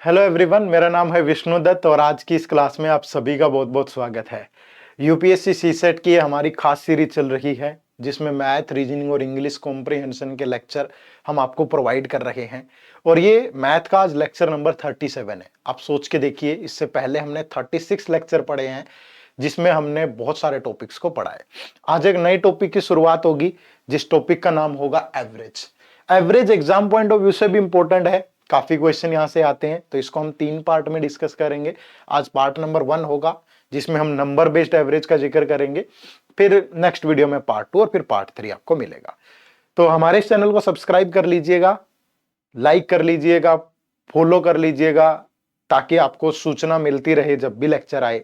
Hello everyone, मेरा नाम है विष्णु दत्त और आज की इस क्लास में आप सभी का बहुत बहुत स्वागत है। यूपीएससी सीसेट की हमारी खास सीरीज चल रही है जिसमें मैथ, रीजनिंग और इंग्लिश कॉम्प्रिहेंशन के लेक्चर हम आपको प्रोवाइड कर रहे हैं और ये मैथ का आज लेक्चर नंबर 37 है। आप सोच के देखिए, इससे पहले हमने 36 लेक्चर पढ़े हैं जिसमें हमने बहुत सारे टॉपिक्स को पढ़ा है। आज एक नए टॉपिक की शुरुआत होगी जिस टॉपिक का नाम होगा average. Average exam point of view से भी इंपॉर्टेंट है, काफी क्वेश्चन यहां से आते हैं, तो इसको हम 3 पार्ट में डिस्कस करेंगे। आज पार्ट नंबर 1 होगा जिसमें हम नंबर बेस्ड एवरेज का जिक्र करेंगे, फिर नेक्स्ट वीडियो में पार्ट 2 और फिर पार्ट 3 आपको मिलेगा। तो हमारे इस चैनल को सब्सक्राइब कर लीजिएगा, लाइक कर लीजिएगा, फॉलो कर लीजिएगा ताकि आपको सूचना मिलती रहे जब भी लेक्चर आए,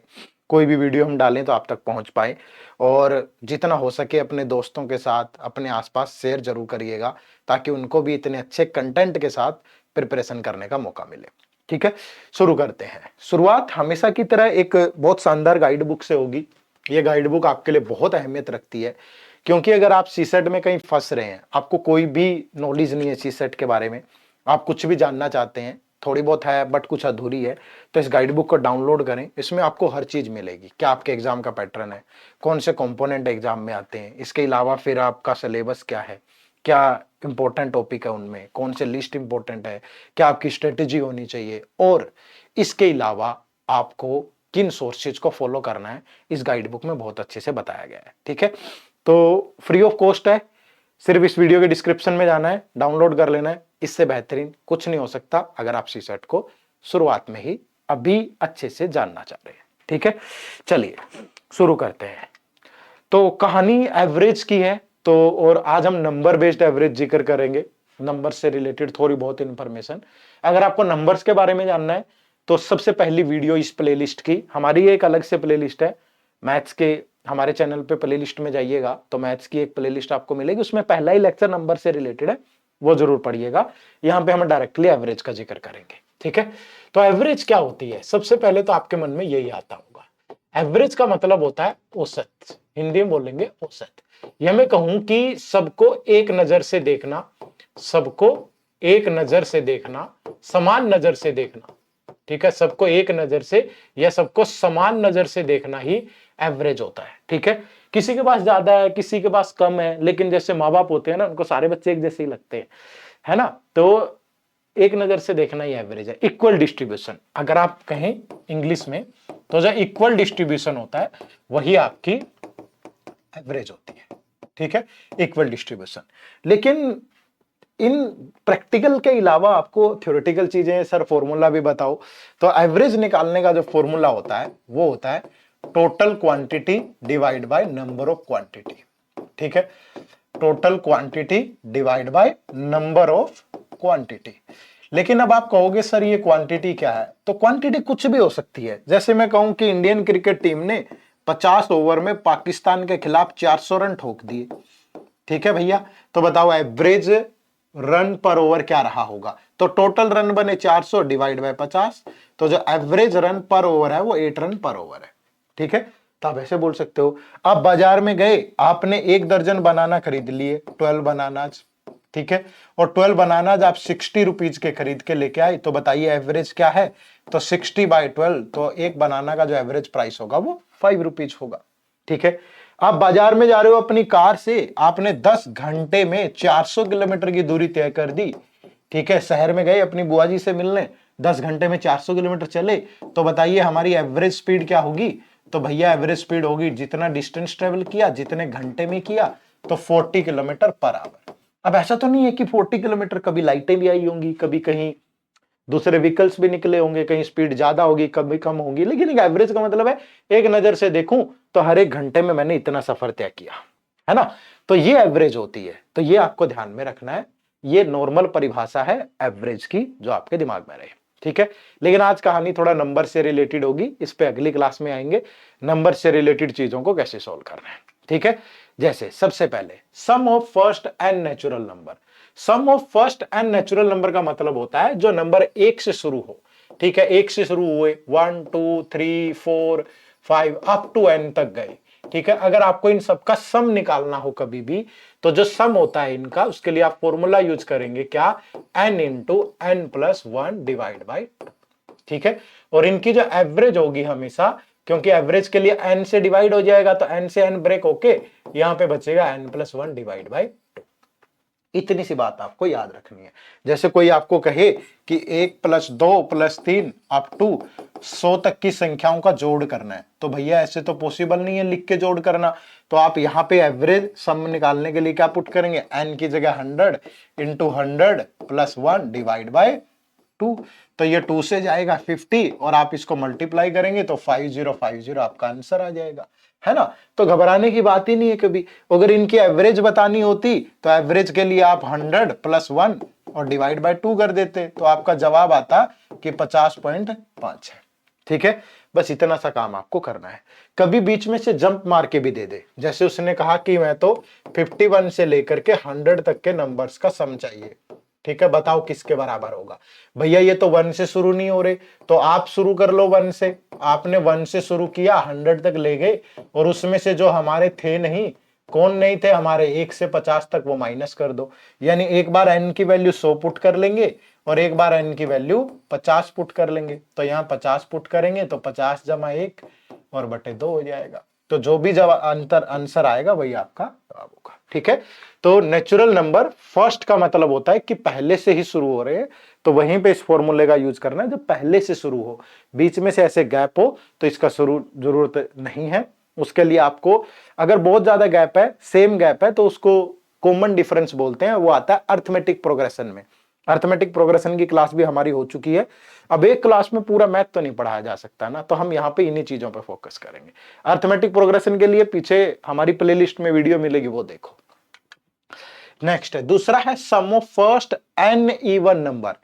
कोई भी वीडियो हम डालें तो आप तक पहुंच पाए। और जितना हो सके अपने दोस्तों के साथ अपने आसपास शेयर जरूर करिएगा ताकि उनको भी इतने अच्छे कंटेंट के साथ प्रिपरेशन करने का मौका मिले। ठीक है, शुरू करते हैं। शुरुआत हमेशा की तरह एक बहुत शानदार गाइड बुक से होगी। ये गाइड बुक आपके लिए बहुत अहमियत रखती है क्योंकि अगर आप सीसेट में कहीं फंस रहे हैं, आपको कोई भी नॉलेज नहीं है सीसेट के बारे में, आप कुछ भी जानना चाहते हैं, थोड़ी बहुत है बट कुछ अधूरी है, तो इस गाइड बुक को डाउनलोड करें। इसमें आपको हर चीज मिलेगी, क्या आपके एग्जाम का पैटर्न है, कौन से कंपोनेंट एग्जाम में आते हैं, इसके अलावा फिर आपका सिलेबस क्या है, क्या इंपॉर्टेंट टॉपिक है उनमें, कौन से लिस्ट इंपॉर्टेंट है, क्या आपकी स्ट्रेटेजी होनी चाहिए, और इसके अलावा आपको किन सोर्सेज को फॉलो करना है, इस गाइड बुक में बहुत अच्छे से बताया गया है। ठीक है, तो फ्री ऑफ कॉस्ट है, सिर्फ इस वीडियो के डिस्क्रिप्शन में जाना है, डाउनलोड कर लेना है। इससे बेहतरीन कुछ नहीं हो सकता अगर आप सीसेट को शुरुआत में ही अभी अच्छे से जानना चाह रहे हैं। ठीक है, चलिए शुरू करते हैं। तो कहानी एवरेज की है, तो और आज हम नंबर बेस्ड एवरेज जिक्र करेंगे, नंबर से रिलेटेड थोड़ी बहुत इंफॉर्मेशन। अगर आपको नंबर्स के बारे में जानना है तो सबसे पहली वीडियो इस प्लेलिस्ट की, हमारी एक अलग से प्लेलिस्ट है मैथ्स के, हमारे चैनल पे प्लेलिस्ट में जाइएगा तो मैथ्स की एक प्लेलिस्ट आपको मिलेगी, उसमें पहला ही लेक्चर नंबर से रिलेटेड है, वो जरूर पढ़िएगा। यहाँ पे हम डायरेक्टली एवरेज का जिक्र करेंगे। ठीक है, तो एवरेज क्या होती है, सबसे पहले तो आपके मन में यही आता होगा, एवरेज का मतलब होता है औसत, हिंदी में बोलेंगे औसत। यह मैं कहूं कि सबको एक नजर से देखना, सबको एक नजर से देखना, समान नजर से देखना। ठीक है, सबको एक नजर से या सबको समान नजर से देखना ही एवरेज होता है। ठीक है, किसी के पास ज्यादा है, किसी के पास कम है, लेकिन जैसे माँ बाप होते हैं ना, उनको सारे बच्चे एक जैसे ही लगते हैं, है ना, तो एक नजर से देखना ही एवरेज है। इक्वल डिस्ट्रीब्यूशन अगर आप कहें इंग्लिश में, तो जो इक्वल डिस्ट्रीब्यूशन होता है वही आपकी एवरेज होती है। ठीक है, इक्वल डिस्ट्रीब्यूशन। लेकिन इन प्रैक्टिकल के अलावा आपको थ्योरेटिकल चीजें, सर फॉर्मूला भी बताओ, तो एवरेज निकालने का जो फॉर्मूला होता है वो होता है total quantity divide by number of quantity. ठीक है, total quantity divide by number of quantity. लेकिन अब आप कहोगे सर ये क्वांटिटी क्या है, तो क्वांटिटी कुछ भी हो सकती है। जैसे मैं कहूं कि इंडियन क्रिकेट टीम ने 50 ओवर में पाकिस्तान के खिलाफ 400 रन ठोक दिए। ठीक है भैया, तो बताओ एवरेज रन पर ओवर क्या रहा होगा, तो टोटल रन बने 400 डिवाइड बाय 50, तो जो एवरेज रन पर ओवर है वो 8 रन पर ओवर है। ठीक है, तो आप ऐसे बोल सकते हो। आप बाजार में गए, आपने 1 दर्जन बनाना खरीद लिए, 12 बनानाज। ठीक है, और 12 बनानाज आप 60 रुपीज के खरीद के लेके आए, तो बताइए एवरेज क्या है, तो 60 बाय 12, तो एक बनाना का जो एवरेज प्राइस होगा वो 5 रुपीज होगा। ठीक है, आप बाजार में जा रहे हो अपनी कार से, आपने 10 घंटे में 400 किलोमीटर की दूरी तय कर दी। ठीक है, शहर में गए अपनी बुआ जी से मिलने, 10 घंटे में 400 किलोमीटर चले, तो बताइए हमारी एवरेज स्पीड क्या होगी, तो भैया एवरेज स्पीड होगी जितना डिस्टेंस ट्रेवल किया, जितने घंटे में किया, तो 40 किलोमीटर पर आवर। अब ऐसा तो नहीं है कि 40 किलोमीटर, कभी लाइटें भी आई होंगी, कभी कहीं दूसरे व्हीकल्स भी निकले होंगे, कहीं स्पीड ज्यादा होगी कभी कम होगी, लेकिन एक एवरेज का मतलब है एक नजर से देखूं तो हर एक घंटे में मैंने इतना सफर तय किया, है ना, तो ये एवरेज होती है। तो ये आपको ध्यान में रखना है, ये नॉर्मल परिभाषा है एवरेज की जो आपके दिमाग में रहे। ठीक है, लेकिन आज कहानी थोड़ा नंबर से रिलेटेड होगी, इस पे अगली क्लास में आएंगे, नंबर से रिलेटेड चीजों को कैसे सोल्व करना है। ठीक है, जैसे सबसे पहले sum of first and natural number. Sum of first and natural number का मतलब होता है जो नंबर 1 से शुरू हो। ठीक है, 1 से शुरू हुए, 1 2 3 4 5 अप टू n तक गए। ठीक है, अगर आपको इन सबका सम निकालना हो कभी भी, तो जो सम होता है इनका, उसके लिए आप फॉर्मूला यूज करेंगे क्या, n into n plus 1 divide by 2। ठीक है। और इनकी जो एवरेज होगी हमेशा, क्योंकि एवरेज के लिए n से डिवाइड हो जाएगा, तो n से n ब्रेक होके यहां पे बचेगा n+1 डिवाइड बाई 2। इतनी सी बात आपको याद रखनी है। जैसे कोई आपको कहे कि 1+2+3 अप टू 100 तक की संख्याओं का जोड़ करना है, तो भैया ऐसे तो पॉसिबल नहीं है लिख के जोड़ करना। तो आप यहां पे एवरेज सम निकालने के लिए क्या पुट करेंगे, n की जगह 100 इंटू 100+1 डिवाइड बाय 2। तो ये 2 से जाएगा 50 और आप इसको मल्टीप्लाई करेंगे तो 5050 आपका आंसर आ जाएगा, है ना। तो घबराने की बात ही नहीं है कभी। अगर इनकी एवरेज बतानी होती तो एवरेज के लिए आप 100+1 और डिवाइड बाय 2 कर देते, तो आपका जवाब आता कि 50.5 है। ठीक है, बस इतना सा काम आपको करना है। कभी बीच में से जंप मार के भी दे दे, जैसे उसने कहा कि मैं तो 51 से लेकर के 100 तक के नंबर्स का सम चाहिए। ठीक है, बताओ किसके बराबर होगा। भैया ये तो 1 से शुरू नहीं हो रहे, तो आप शुरू कर लो 1 से। आपने 1 से शुरू किया, 100 तक ले गए, और उसमें से जो हमारे थे नहीं, कौन नहीं थे हमारे, 1 से 50 तक, वो माइनस कर दो। यानी एक बार n की वैल्यू 100 पुट कर लेंगे और एक बार n की वैल्यू 50 पुट कर लेंगे। तो यहाँ 50 पुट करेंगे तो 50 जमा 1 और बटे 2 हो जाएगा। तो जो भी जवाब आंसर आएगा वही आपका जवाब होगा। ठीक है, तो नेचुरल नंबर फर्स्ट का मतलब होता है कि पहले से ही शुरू हो रहे हैं, तो वहीं पे इस फॉर्मूले का यूज करना है, जब पहले से शुरू हो। बीच में से ऐसे गैप हो तो इसका शुरू जरूरत नहीं है। उसके लिए आपको, अगर बहुत ज्यादा गैप है, सेम गैप है, तो उसको कॉमन डिफरेंस बोलते हैं, वो आता है अर्थमेटिक प्रोग्रेशन में। अर्थमेटिक प्रोग्रेशन की क्लास भी हमारी हो चुकी है। अब एक क्लास में पूरा मैथ तो नहीं पढ़ाया जा सकता ना, तो हम यहाँ पे इन्हीं चीजों पे फोकस करेंगे। अर्थमेटिक प्रोग्रेशन के लिए पीछे हमारी प्लेलिस्ट में वीडियो मिलेगी, वो देखो। नेक्स्ट है, दूसरा है sum of first n even number.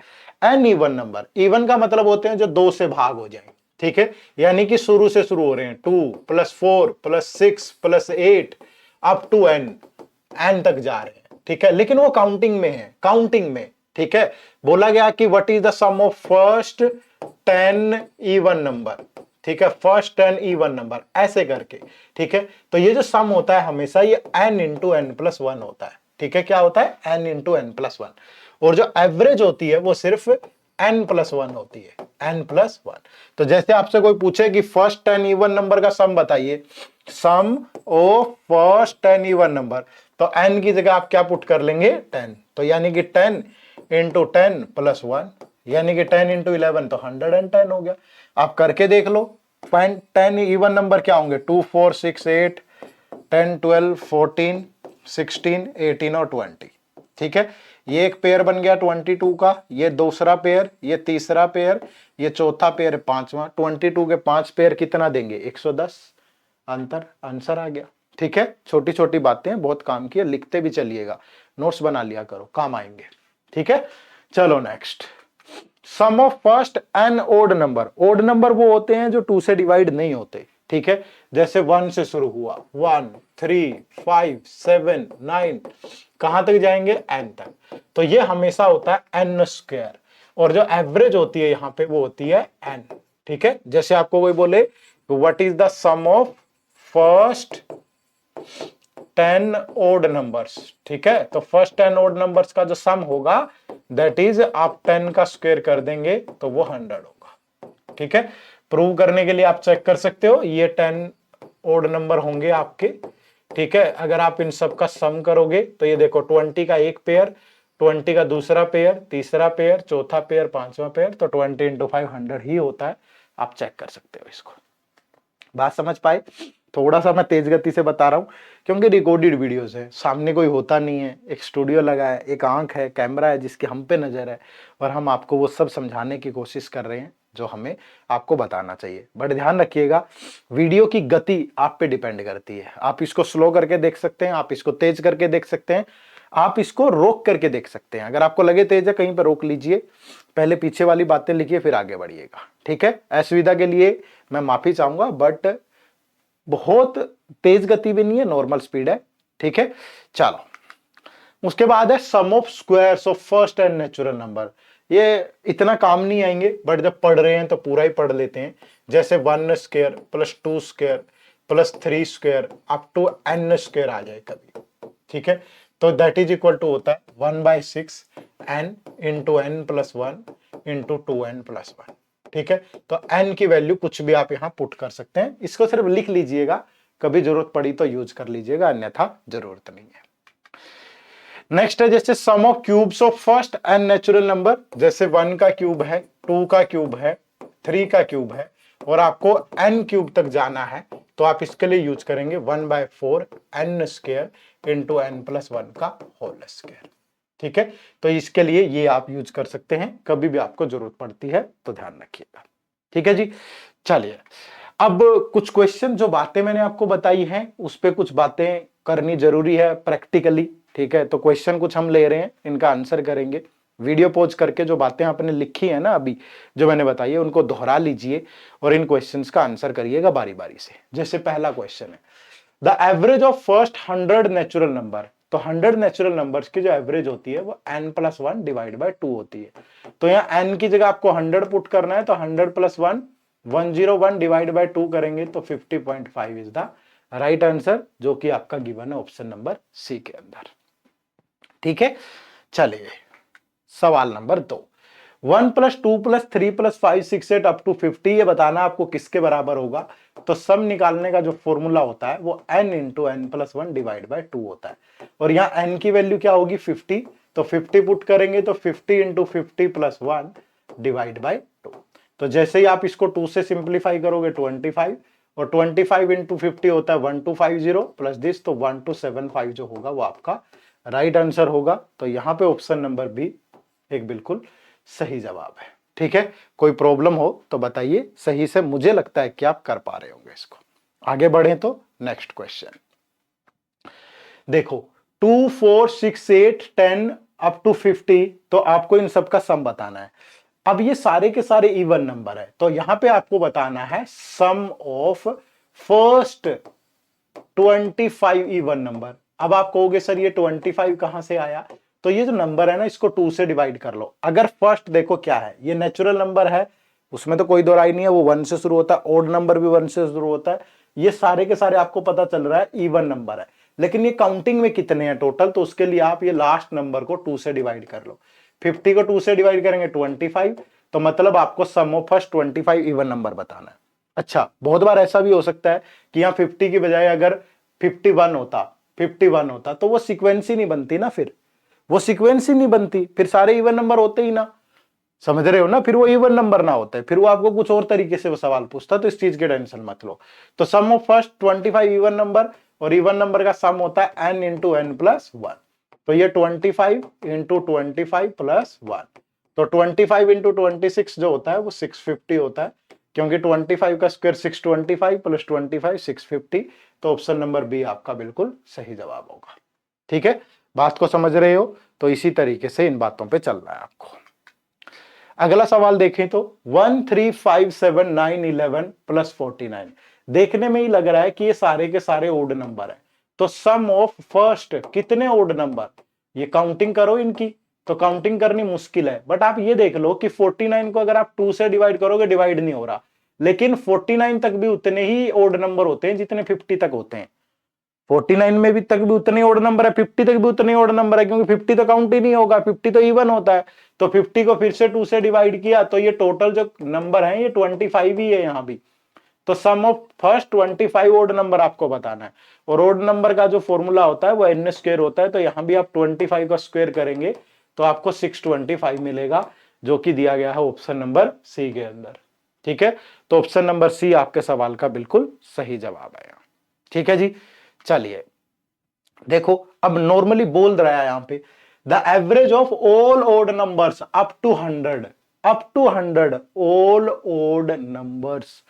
N even number, even का मतलब होते हैं जो 2 से भाग हो जाए। ठीक है, यानी कि शुरू से शुरू हो रहे हैं, 2+4+6+8 अप टू एन, एन तक जा रहे हैं। ठीक है, लेकिन वो काउंटिंग में है, काउंटिंग में। ठीक है, बोला गया कि what is the sum of first 10 even number. ठीक है, फर्स्ट 10 इवन नंबर, ऐसे करके। ठीक है, तो ये जो सम होता है हमेशा ये n इंटू n+1 होता है। ठीक है, क्या होता है, n इंटू n+1। और जो एवरेज होती है वो सिर्फ n+1 होती है, n+1। तो जैसे आपसे कोई पूछे कि फर्स्ट 10 इवन नंबर का सम बताइए, सम ऑफ फर्स्ट 10 इवन नंबर, तो n की जगह आप क्या पुट कर लेंगे, 10। तो यानी कि 10 इंटू 10+1, यानी कि 10 इंटू 11 तो 110 हो गया। आप करके देख लो, 10 इवन नंबर क्या होंगे, 2 4 6 8 10 12 14 16 18 और 20। ठीक है, ये एक पेयर बन गया 22 का, ये दूसरा पेयर, ये तीसरा पेयर, ये चौथा पेयर, पांचवा। 22 के 5 पेयर कितना देंगे, 110 आंसर आ गया। ठीक है, छोटी छोटी बातें बहुत काम की है, लिखते भी चलिएगा, नोट्स बना लिया करो, काम आएंगे। ठीक है, चलो next, sum of first n odd number. Odd number वो होते हैं जो 2 से डिवाइड नहीं होते। ठीक है, जैसे 1 से शुरू हुआ, 1 3 5 7 9, कहां तक जाएंगे, n तक। तो ये हमेशा होता है n², और जो एवरेज होती है यहां पे वो होती है n। ठीक है, जैसे आपको कोई बोले what is the sum of first 10 odd numbers. ठीक है, तो फर्स्ट 10 ओड नंबर्स का जो सम होगा दैट इज, आप 10 का स्क्वायर कर देंगे तो वो 100 होगा। ठीक है, प्रूव करने के लिए आप चेक कर सकते हो, ये 10 ओड नंबर होंगे आपके। ठीक है, अगर आप इन सब का सम करोगे तो ये देखो, 20 का एक पेयर, 20 का दूसरा पेयर, तीसरा पेयर, चौथा पेयर, पांचवा पेयर, तो 20 इंटू 500 ही होता है। आप चेक कर सकते हो इसको। बात समझ पाए? थोड़ा सा मैं तेज गति से बता रहा हूं क्योंकि रिकॉर्डेड वीडियोस है, सामने कोई होता नहीं है, एक स्टूडियो लगा है, एक आंख है, कैमरा है जिसकी हम पे नजर है, और हम आपको वो सब समझाने की कोशिश कर रहे हैं जो हमें आपको बताना चाहिए। बट ध्यान रखिएगा, वीडियो की गति आप पे डिपेंड करती है। आप इसको स्लो करके देख सकते हैं, आप इसको तेज करके देख सकते हैं, आप इसको रोक करके देख सकते हैं। अगर आपको लगे तेज है, कहीं पर रोक लीजिए, पहले पीछे वाली बातें लिखिए, फिर आगे बढ़िएगा। ठीक है, असुविधा के लिए मैं माफी चाहूंगा, बट बहुत तेज गति भी नहीं है, नॉर्मल स्पीड है। ठीक है, चलो उसके बाद है sum of squares of first and natural number. ये इतना काम नहीं आएंगे, बट जब पढ़ रहे हैं तो पूरा ही पढ़ लेते हैं। जैसे 1² plus 2² plus 3² up to n² आ जाए कभी। ठीक है, तो दैट इज इक्वल टू होता है 1/6 n into n+1 into 2n+1। ठीक है, तो n की वैल्यू कुछ भी आप यहां पुट कर सकते हैं, इसको सिर्फ लिख लीजिएगा, कभी जरूरत पड़ी तो यूज कर लीजिएगा, अन्यथा जरूरत नहीं है। नेक्स्ट है जैसे sum of cubes of first n natural number, जैसे 1 का क्यूब है, 2 का क्यूब है, 3 का क्यूब है, और आपको n क्यूब तक जाना है, तो आप इसके लिए यूज करेंगे 1/4 n स्क्वायर इंटू n+1 का होल स्क्वायर। ठीक है, तो इसके लिए ये आप यूज कर सकते हैं, कभी भी आपको जरूरत पड़ती है तो ध्यान रखिएगा। ठीक है जी, चलिए अब कुछ क्वेश्चन जो बातें मैंने आपको बताई हैं उस पे कुछ बातें करनी जरूरी है प्रैक्टिकली। ठीक है, तो क्वेश्चन कुछ हम ले रहे हैं, इनका आंसर करेंगे। वीडियो पॉज करके जो बातें आपने लिखी है ना अभी जो मैंने बताई है उनको दोहरा लीजिए और इन क्वेश्चंस का आंसर करिएगा बारी बारी से। जैसे पहला क्वेश्चन है, the average of first 100 natural number, तो 100 नेचुरल नंबर्स की जो एवरेज होती है वो n+1 डिवाइड बाय 2 होती है। तो यहाँ n की जगह आपको 100 पुट करना है, तो 100+1 101 डिवाइड बाय 2 करेंगे तो 50.5 इज द राइट आंसर, जो कि आपका गिवन है ऑप्शन नंबर सी के अंदर। ठीक है, चलिए सवाल नंबर 2, 1 + 2 + 3 + 5 6 8 अप टू 50, ये बताना आपको किसके बराबर होगा। तो सम निकालने का जो फॉर्मूला होता है वो n into n+1 divide by 2 होता है, और यहाँ n की वैल्यू क्या होगी 50, तो 50 पुट करेंगे तो 50 इंटू 50 + 1 डिवाइड बाय 2। तो जैसे ही आप इसको 2 से सिंप्लीफाई करोगे 25, और 25 इंटू 50 होता है 1250 प्लस दिस, तो 1275 जो होगा वो आपका राइट आंसर होगा। तो यहाँ पे ऑप्शन नंबर बी एक बिल्कुल सही जवाब है। ठीक है, कोई प्रॉब्लम हो तो बताइए, सही से मुझे लगता है कि आप कर पा रहे होंगे इसको। आगे बढ़े तो नेक्स्ट क्वेश्चन देखो, 2 4 6 8 10 अप टू 50, तो आपको इन सब का सम बताना है। अब ये सारे के सारे इवन नंबर है, तो यहां पे आपको बताना है sum of first 25 even number. अब आप कहोगे सर ये 25 कहां से आया, तो ये जो नंबर है ना इसको 2 से डिवाइड कर लो। अगर फर्स्ट देखो क्या है, ये नेचुरल नंबर है, उसमें तो कोई दो राय नहीं है, वो 1 से शुरू होता है, ओड नंबर भी 1 से शुरू होता है, ये सारे के सारे आपको पता चल रहा है इवन नंबर है, लेकिन ये काउंटिंग में कितने हैं टोटल, तो उसके लिए आप ये लास्ट नंबर को 2 से डिवाइड कर लो। 50 को 2 से डिवाइड करेंगे 25, तो मतलब आपको सम ऑफ फर्स्ट 25 इवन नंबर बताना है। अच्छा, बहुत बार ऐसा भी हो सकता है कि यहाँ 50 की बजाय अगर 51 होता तो वो सीक्वेंस ही नहीं बनती ना, फिर वो सीक्वेंस ही नहीं बनती, फिर सारे इवन नंबर होते ही ना, समझ रहे हो ना, फिर वो इवन नंबर ना होते, फिर वो आपको कुछ और तरीके से वो सवाल पूछता, तो इस चीज की टेंशन मत लो। तो सम ऑफ फर्स्ट 25 इवन नंबर, और इवन नंबर का सम होता है n इंटू n+1, तो ये 25 इंटू 25 + 1, तो 25 इंटू 26 जो होता है वो 650 होता है, क्योंकि 25 का स्क्वायर 625 + 25 650, तो ऑप्शन नंबर बी आपका बिल्कुल सही जवाब होगा। ठीक है, बात को समझ रहे हो, तो इसी तरीके से इन बातों पे चल रहा है आपको। अगला सवाल देखें तो 1 3 5 7 9 11 + 49, देखने में ही लग रहा है कि ये सारे के सारे ओड नंबर है, तो सम ऑफ फर्स्ट कितने ओड नंबर, ये काउंटिंग करो इनकी, तो काउंटिंग करनी मुश्किल है, बट आप ये देख लो कि 49 को अगर आप 2 से डिवाइड करोगे डिवाइड नहीं हो रहा, लेकिन 49 तक भी उतने ही ओड नंबर होते हैं जितने 50 तक होते हैं। 49 में भी तक भी उतने ओड नंबर है, 50 तक भी उतने ओड नंबर है, क्योंकि 50 तो काउंट ही नहीं होगा, 50 तो इवन होता है। तो 50 को फिर से 2 से डिवाइड किया, तो ये टोटल जो नंबर है ये 25 ही है यहाँ भी। तो सम ऑफ फर्स्ट 25 ओड नंबर आपको बताना है, और ओड नंबर का जो फॉर्मूला होता है वो n² होता है, तो यहाँ भी आप 25 का स्क्वायर करेंगे तो आपको 625 मिलेगा, जो कि दिया गया है ऑप्शन नंबर सी के अंदर। ठीक है, तो ऑप्शन नंबर सी आपके सवाल का बिल्कुल सही जवाब है। ठीक है जी, चलिए देखो, अब नॉर्मली बोल रहा है यहां पे the average of all odd numbers up to 100 all odd numbers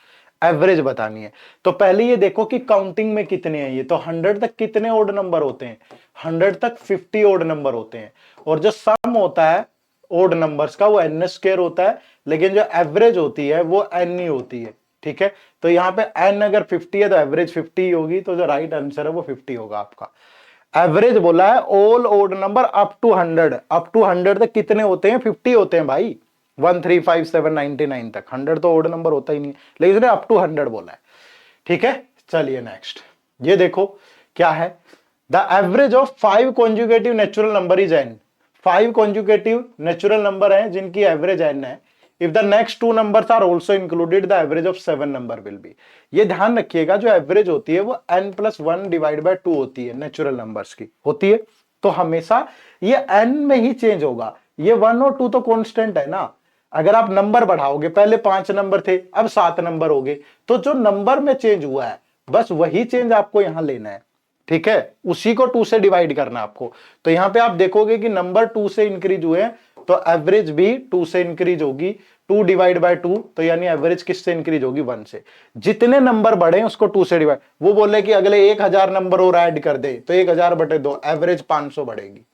average बतानी है। तो पहले ये देखो कि काउंटिंग में कितने हैं ये, तो 100 तक कितने ओड नंबर होते हैं, 100 तक 50 ओड नंबर होते हैं, और जो सम होता है ओड नंबर्स का वो n² होता है, लेकिन जो एवरेज होती है वो n ही होती है। ठीक है, तो यहाँ पे n अगर 50 है तो एवरेज 50 ही होगी, तो जो राइट आंसर है वो 50 होगा आपका। एवरेज बोला है all odd number up to 100 तक कितने होते हैं, 50 होते हैं भाई, 1 3 5 7 99 तक, 100 तो ओड नंबर होता ही नहीं, लेकिन इसने अप टू 100 बोला है। ठीक है, चलिए नेक्स्ट ये देखो क्या है, the average of 5 conjugative natural number is n, 5 conjugative natural number है जिनकी एवरेज n है, if the next two numbers are also included the average of 7 number will be. ये ध्यान रखिएगा, जो एवरेज होती है वो n+1 डिवाइड बाय 2 होती है, नेचुरल नंबर्स की होती है, तो हमेशा ये n में ही चेंज होगा। ये 1 और 2 तो कांस्टेंट है ना। अगर आप नंबर बढ़ाओगे, पहले 5 नंबर थे अब 7 नंबर हो गए, तो जो नंबर में चेंज हुआ है बस वही चेंज आपको यहां लेना है, ठीक है, उसी को 2 से डिवाइड करना आपको। तो यहां पे आप देखोगे कि नंबर 2 से इंक्रीज हुए हैं तो एवरेज भी 2 से इंक्रीज होगी, 2 डिवाइड बाय 2, तो यानी एवरेज किससे इंक्रीज होगी, 1 से। जितने नंबर बढ़े उसको 2 से डिवाइड, वो बोले कि अगले 1000 नंबर और ऐड कर दे तो 1000/2 एवरेज 500 बढ़ेगी,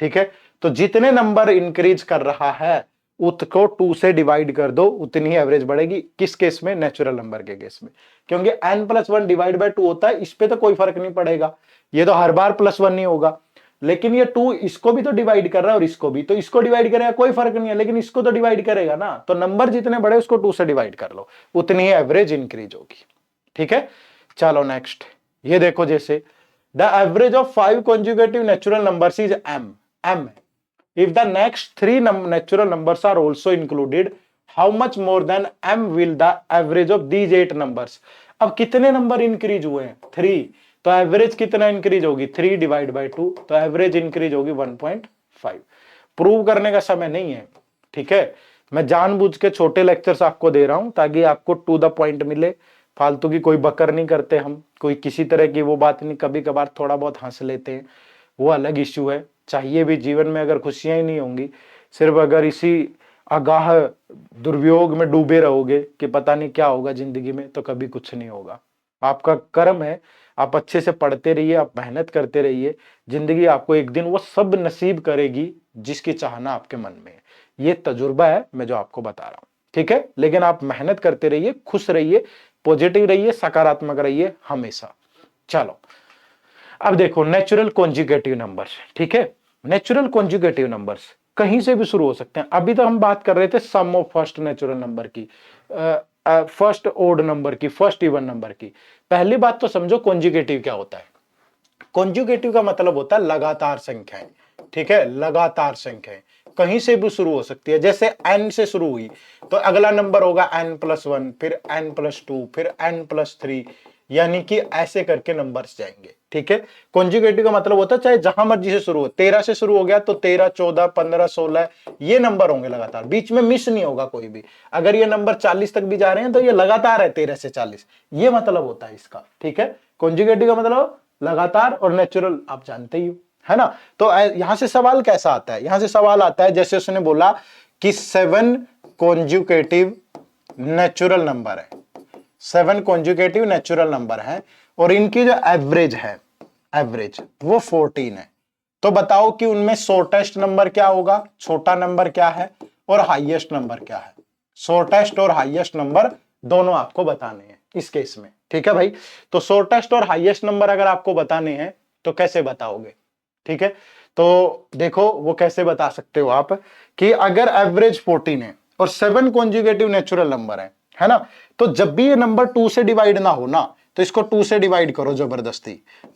ठीक है। तो जितने नंबर इंक्रीज कर रहा है उसको 2 से डिवाइड कर दो, उतनी ही एवरेज बढ़ेगी। किस केस में, नेचुरल नंबर के केस में, क्योंकि n+1 डिवाइड बाय 2 होता है, इस पे तो कोई फर्क नहीं पड़ेगा, ये तो हर बार +1 नहीं होगा। लेकिन ये 2 इसको भी तो डिवाइड कर रहा है और इसको भी, तो इसको डिवाइड करेगा कोई फर्क नहीं है, लेकिन इसको तो डिवाइड करेगा ना। तो नंबर जितने बड़े उसको 2 से डिवाइड कर लो, उतनी ही एवरेज इंक्रीज होगी, ठीक है। चलो नेक्स्ट, ये देखो, जैसे the average of 5 conjugative natural numbers is m। If the next 3 natural numbers are also included, how much more than m will the average of these 8 numbers? अब कितने नंबर इंक्रीज हुए हैं, 3, तो एवरेज कितना increase होगी, 3 divide by 2, तो average increase होगी 1.5। Prove करने का समय नहीं है, ठीक है। मैं जानबूझ के छोटे लेक्चर्स आपको दे रहा हूं ताकि आपको टू द पॉइंट मिले, फालतू की कोई बकर नहीं करते हम, कोई किसी तरह की वो बात नहीं। कभी कभार थोड़ा बहुत हंस लेते हैं, वो अलग इश्यू है। चाहिए भी, जीवन में अगर खुशियां ही नहीं होंगी, सिर्फ अगर इसी अगाह दुर्वियोग में डूबे रहोगे कि पता नहीं क्या होगा जिंदगी में, तो कभी कुछ नहीं होगा। आपका कर्म है, आप अच्छे से पढ़ते रहिए, आप मेहनत करते रहिए, जिंदगी आपको एक दिन वो सब नसीब करेगी जिसकी चाहना आपके मन में है। ये तजुर्बा है मैं जो आपको बता रहा हूं, ठीक है। लेकिन आप मेहनत करते रहिए, खुश रहिए, पॉजिटिव रहिए, सकारात्मक रहिए हमेशा। चलो अब देखो, नेचुरल कॉन्जुगेटिव नंबर्स, ठीक है। नेचुरल कॉन्जुगेटिव नंबर्स कहीं से भी शुरू हो सकते हैं। अभी तो हम बात कर रहे थे सम ऑफ फर्स्ट नेचुरल नंबर की, फर्स्ट ओड नंबर की, फर्स्ट इवन नंबर की। पहली बात तो समझो कॉन्जुगेटिव क्या होता है। कॉन्जुगेटिव का मतलब होता है लगातार संख्याएं, ठीक है, लगातार संख्याएं कहीं से भी शुरू हो सकती है। जैसे n से शुरू हुई तो अगला नंबर होगा n+1, फिर n+2, फिर n+3, यानी कि ऐसे करके नंबर्स जाएंगे, ठीक है। कॉन्जुगेटिव का मतलब होता है चाहे जहां मर्जी से शुरू हो, 13 से शुरू हो गया तो 13, 14, 15, 16 ये नंबर होंगे लगातार, बीच में मिस नहीं होगा कोई भी। अगर ये नंबर 40 तक भी जा रहे हैं तो ये लगातार है 13 से 40, ये मतलब होता है इसका, ठीक है। कॉन्जुगेटिव का मतलब लगातार, और नेचुरल आप जानते ही हो, है ना। तो यहां से सवाल कैसा आता है, यहां से सवाल आता है जैसे उसने बोला कि 7 कॉन्जुगेटिव नेचुरल नंबर है, 7 कॉन्जुगेटिव नेचुरल नंबर है, और इनकी जो एवरेज है, एवरेज वो 14 है। तो बताओ कि उनमें शॉर्टेस्ट नंबर क्या होगा, छोटा नंबर क्या है, और हाईएस्ट नंबर क्या है। शॉर्टेस्ट और हाईएस्ट नंबर दोनों आपको बताने हैं इस केस में, ठीक है भाई। तो शॉर्टेस्ट और हाईएस्ट नंबर अगर आपको बताने हैं तो कैसे बताओगे, ठीक है। तो देखो वो कैसे बता सकते हो आप, कि अगर एवरेज 14 है और 7 कॉन्जुगेटिव नेचुरल नंबर है ना, तो जब भी ये नंबर 2 से डिवाइड ना हो ना, तो इसको 2 से डिवाइड करो जबरदस्ती।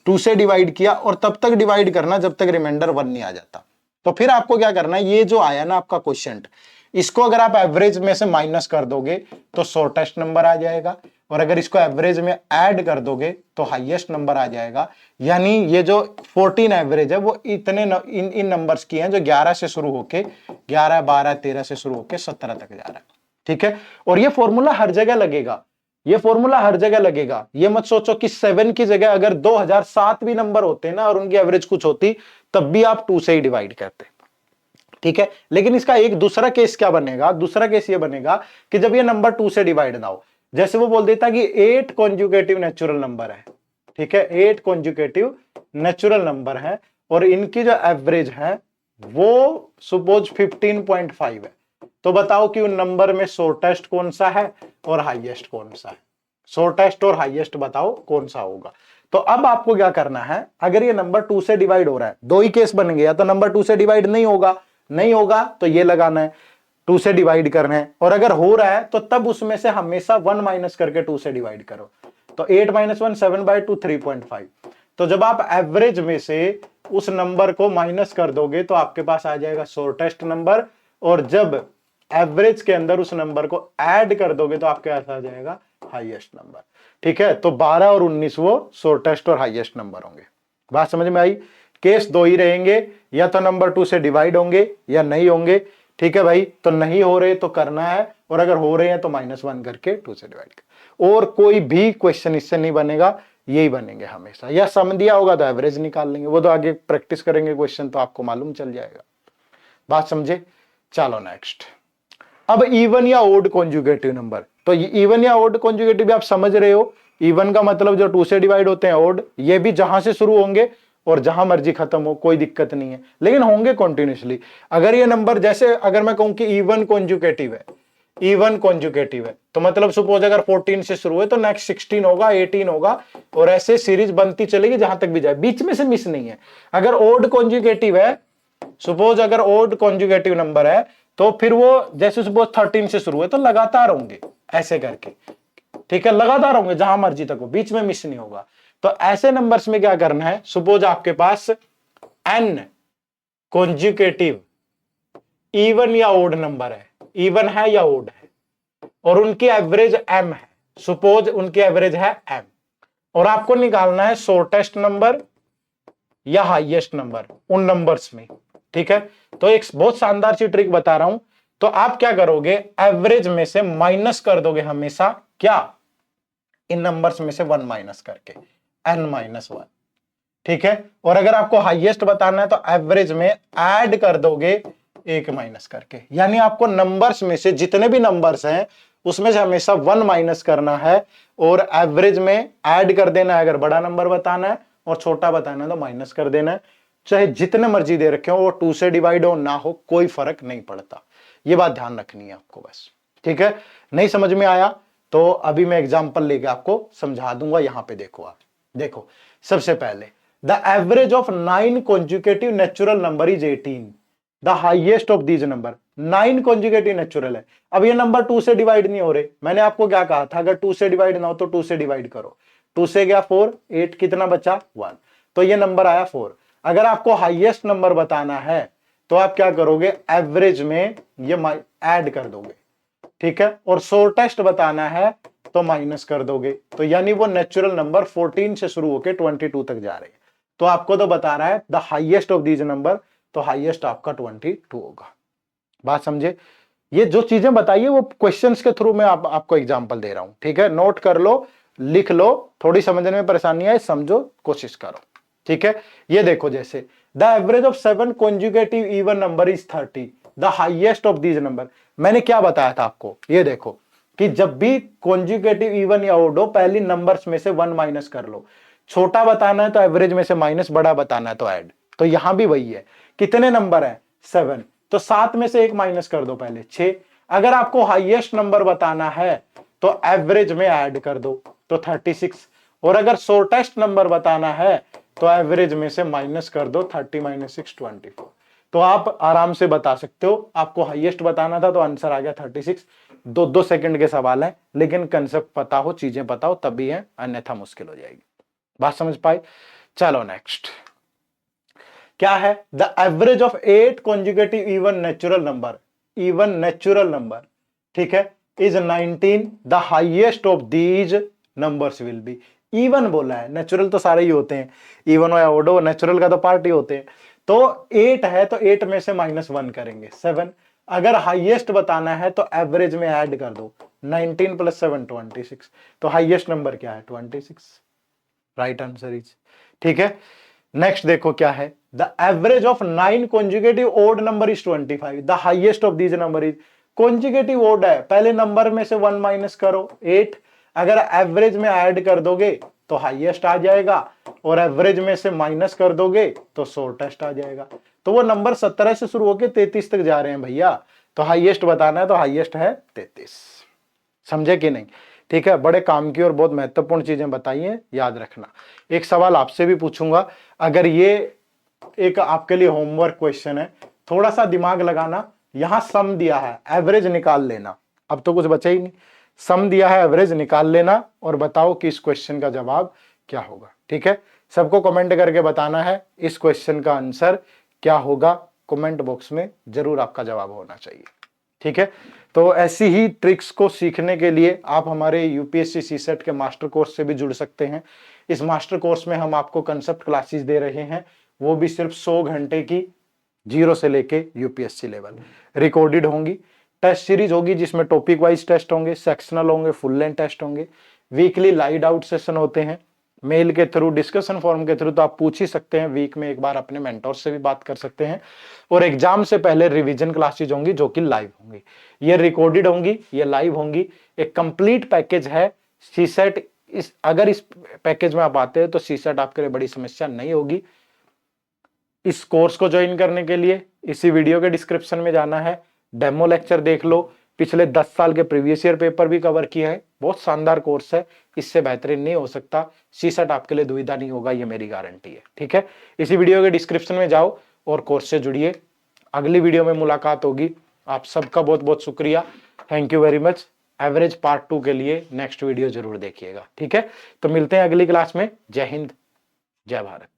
2 से डिवाइड किया और तब तक डिवाइड करना जब तक रिमाइंडर 1 नहीं आ जाता। तो फिर आपको क्या करना है, ये जो आया ना आपका क्वेश्चन, इसको अगर आप एवरेज में से माइनस कर दोगे तो शॉर्टेस्ट नंबर आ जाएगा, और अगर इसको एवरेज में ऐड कर दोगे तो हाईएस्ट नंबर आ जाएगा। यानी ये जो 14 एवरेज है वो इतने इन नंबर्स की हैं जो 11 से शुरू होके 11, 12, 13 से शुरू होके 17 तक जा रहा है, ठीक है। और ये फॉर्मूला हर जगह लगेगा, ये फॉर्मूला हर जगह लगेगा। ये मत सोचो कि 7 की जगह अगर 2007 भी नंबर होते ना और उनकी एवरेज कुछ होती तब भी आप 2 से ही डिवाइड करते, ठीक है। लेकिन इसका एक दूसरा केस क्या बनेगा, दूसरा केस ये बनेगा कि जब ये नंबर 2 से डिवाइड ना हो, जैसे वो बोल देता कि 8 कॉन्जुगेटिव नेचुरल नंबर है, ठीक है, 8 कॉन्जुगेटिव नेचुरल नंबर है, और इनकी जो एवरेज है वो सपोज 15.5 है। तो बताओ कि उन नंबर में शॉर्टेस्ट कौन सा है और हाईएस्ट कौन सा है। शॉर्टेस्ट और हाईएस्ट बताओ कौन सा होगा। तो अब आपको क्या करना है, अगर ये नंबर 2 से डिवाइड हो रहा है, दो ही केस बनेंगे, या तो नंबर 2 से डिवाइड नहीं होगा तो ये लगाना है, 2 से डिवाइड करना है, और अगर हो रहा है तो तब उसमें से हमेशा 1 माइनस करके 2 से डिवाइड करो। तो 8 - 1 7/2 3.5। तो जब आप एवरेज में से उस नंबर को माइनस कर दोगे तो आपके पास आ जाएगा शॉर्टेस्ट नंबर, और जब एवरेज के अंदर उस नंबर को ऐड कर दोगे तो आपके पास आ जाएगा हाईएस्ट नंबर। ठीक है, तो 12 और 19 वो शॉर्टेस्ट और हाईएस्ट नंबर होंगे। बात समझ में आई? केस दो ही रहेंगे, या तो नंबर 2 से डिवाइड होंगे या नहीं होंगे। ठीक है भाई, तो नहीं हो रहे तो करना है, और अगर हो रहे हैं तो -1 करके 2 से डिवाइड कर। और कोई भी क्वेश्चन इससे नहीं बनेगा, यही बनेंगे हमेशा। या सम दिया होगा तो एवरेज निकाल लेंगे, वो तो आगे प्रैक्टिस करेंगे क्वेश्चन तो आपको मालूम चल जाएगा। बात समझे? चलो नेक्स्ट। अब इवन या ओड कॉन्जुगेटिव नंबर, तो इवन या ओड कॉन्जुगेटिव भी आप समझ रहे हो। इवन का मतलब जो 2 से डिवाइड होते हैं, ओड ये भी जहां से शुरू होंगे और जहां मर्जी खत्म हो, कोई दिक्कत नहीं है, लेकिन होंगे कॉन्टिन्यूसली। अगर ये नंबर, जैसे अगर मैं कहूं कि इवन कॉन्जुगेटिव है, इवन कॉन्जुगेटिव है, तो मतलब सपोज अगर 14 से शुरू है तो नेक्स्ट 16 होगा, 18 होगा, और ऐसे सीरीज बनती चलेगी जहां तक भी जाए, बीच में से मिस नहीं है। अगर ओड कॉन्जुगेटिव है, सपोज अगर ओड कॉन्जुगेटिव नंबर है, तो फिर वो जैसे सपोज 13 से शुरू है तो लगातार होंगे ऐसे करके। ठीक है, लगातार होंगे जहां मर्जी तक हो, बीच में मिस नहीं होगा। तो ऐसे नंबर्स में क्या करना है, सपोज आपके पास n कॉन्जुगेटिव इवन या ओड नंबर है, इवन है या ओड है, और उनकी एवरेज m है, सपोज उनकी एवरेज है m, और आपको निकालना है शॉर्टेस्ट नंबर या हाईएस्ट नंबर उन नंबर्स में। ठीक है, तो एक बहुत शानदार सी ट्रिक बता रहा हूं। तो आप क्या करोगे, एवरेज में से माइनस कर दोगे हमेशा, क्या, इन नंबर्स में से 1 माइनस करके, n-1। ठीक है, और अगर आपको हाईएस्ट बताना है तो एवरेज में ऐड कर दोगे 1 माइनस करके। यानी आपको नंबर्स में से जितने भी नंबर्स हैं उसमें से हमेशा 1 माइनस करना है, और एवरेज में ऐड कर देना है अगर बड़ा नंबर बताना है, और छोटा बताना है तो माइनस कर देना है। चाहे जितने मर्जी दे रखे हो, वो 2 से डिवाइड हो ना हो, कोई फर्क नहीं पड़ता। ये बात ध्यान रखनी है आपको बस। ठीक है, नहीं समझ में आया तो अभी मैं एग्जांपल लेके आपको समझा दूंगा। यहां पे देखो, आप देखो, सबसे पहले the average of 9 conjugative natural number is 18, the highest of these number. 9 conjugative natural है। अब ये नंबर 2 से डिवाइड नहीं हो रहे, मैंने आपको क्या कहा था, अगर 2 से डिवाइड ना हो तो 2 से डिवाइड करो। 2 से गया 4, 8 कितना बचा 1, तो ये नंबर आया 4। अगर आपको हाईएस्ट नंबर बताना है तो आप क्या करोगे, एवरेज में ये ऐड कर दोगे। ठीक है, और शॉर्टेस्ट बताना है तो माइनस कर दोगे। तो यानी वो नेचुरल नंबर 14 से शुरू होकर 22 तक जा रहे हैं। तो आपको तो बता रहा है the highest of these number, तो हाईएस्ट आपका 22 होगा। बात समझे? ये जो चीजें बताइए वो क्वेश्चंस के थ्रू मैं आपको एग्जांपल दे रहा हूं। ठीक है, नोट कर लो, लिख लो, थोड़ी समझने में परेशानी आए समझो, कोशिश करो। ठीक है, ये देखो, जैसे the average of 7 conjugative even number is 30, the highest of these number. मैंने क्या बताया था आपको, ये देखो कि जब भी कॉन्जुगेटिव इवन या ओड हो, पहली नंबर्स में से 1 माइनस कर लो। छोटा बताना है तो एवरेज में से माइनस, बड़ा बताना है तो ऐड। तो यहां भी वही है। कितने नंबर है, 7, तो 7 में से 1 माइनस कर दो पहले, 6। अगर आपको हाईएस्ट नंबर बताना है तो एवरेज में ऐड कर दो, तो 36। और अगर शॉर्टेस्ट नंबर बताना है तो एवरेज में से माइनस कर दो, 30 - 6 24। तो आप आराम से बता सकते हो। आपको हाईएस्ट बताना था तो आंसर आ गया 36। 2-2 सेकंड के सवाल है, लेकिन कंसेप्ट पता हो, चीजें पता हो तभी है, अन्यथा मुश्किल हो जाएगी। बात समझ पाए? चलो नेक्स्ट क्या है, the average of 8 conjugative even natural number, even natural number, ठीक है, is 19, the highest of these numbers will be. Even बोला है, नेचुरल तो सारे ही होते हैं, इवन हो या ओडो, नेचुरल का तो पार्ट ही होते हैं। तो 8 है तो 8 में से -1 करेंगे, 7। अगर हाईएस्ट बताना है तो एवरेज में ऐड कर दो, 19 + 7 26। तो हाईएस्ट नंबर क्या है, 26। राइट आंसर इज, ठीक है। नेक्स्ट देखो क्या है, the average of 9 conjugative odd number is 25, the highest of these number is. Conjugative odd है, पहले नंबर में से 1 माइनस करो, 8। अगर एवरेज में ऐड कर दोगे तो हाईएस्ट आ जाएगा, और एवरेज में से माइनस कर दोगे तो शॉर्टेस्ट आ जाएगा। तो वो नंबर 17 से शुरू होकर 33 तक जा रहे हैं भैया, तो हाईएस्ट बताना है तो हाईएस्ट है 33। समझे कि नहीं? ठीक है, बड़े काम की और बहुत महत्वपूर्ण चीजें बताई हैं, याद रखना। एक सवाल आपसे भी पूछूंगा, अगर ये एक आपके लिए होमवर्क क्वेश्चन है, थोड़ा सा दिमाग लगाना। यहां सम दिया है, एवरेज निकाल लेना। अब तो कुछ बचा ही नहीं, सम दिया है, एवरेज निकाल लेना और बताओ कि इस क्वेश्चन का जवाब क्या होगा। ठीक है, सबको कमेंट करके बताना है इस क्वेश्चन का आंसर क्या होगा। कमेंट बॉक्स में जरूर आपका जवाब होना चाहिए। ठीक है। तो ऐसी ही ट्रिक्स को सीखने के लिए आप हमारे यूपीएससी सीसेट के मास्टर कोर्स से भी जुड़ सकते हैं। इस मास्टर कोर्स में हम आपको कंसेप्ट क्लासेस दे रहे हैं, वो भी सिर्फ 100 घंटे की, 0 से लेके यूपीएससी लेवल, रिकॉर्डेड होंगी। टेस्ट सीरीज होगी जिसमें टॉपिक वाइज टेस्ट होंगे, सेक्शनल होंगे, फुल लेंथ टेस्ट होंगे। वीकली लाइट आउट सेशन होते हैं, मेल के थ्रू, डिस्कशन फॉर्म के थ्रू, तो आप पूछ ही सकते हैं। वीक में एक बार अपने मेंटोर से भी बात कर सकते हैं। और एग्जाम से पहले रिवीजन क्लासेज होंगी जो कि लाइव होंगी, ये रिकॉर्डेड होंगी, ये लाइव होंगी। एक कंप्लीट पैकेज है सीसेट। अगर इस पैकेज में आप आते हैं तो सीसेट आपके लिए बड़ी समस्या नहीं होगी। इस कोर्स को ज्वाइन करने के लिए इसी वीडियो के डिस्क्रिप्शन में जाना है, डेमो लेक्चर देख लो, पिछले 10 साल के प्रीवियस ईयर पेपर भी कवर किया है। बहुत शानदार कोर्स है, इससे बेहतरीन नहीं हो सकता। सीसेट आपके लिए दुविधा नहीं होगा, ये मेरी गारंटी है। ठीक है, इसी वीडियो के डिस्क्रिप्शन में जाओ और कोर्स से जुड़िए। अगली वीडियो में मुलाकात होगी। आप सबका बहुत बहुत शुक्रिया, thank you very much. Average part 2 के लिए नेक्स्ट वीडियो जरूर देखिएगा। ठीक है, तो मिलते हैं अगली क्लास में। जय हिंद, जय भारत।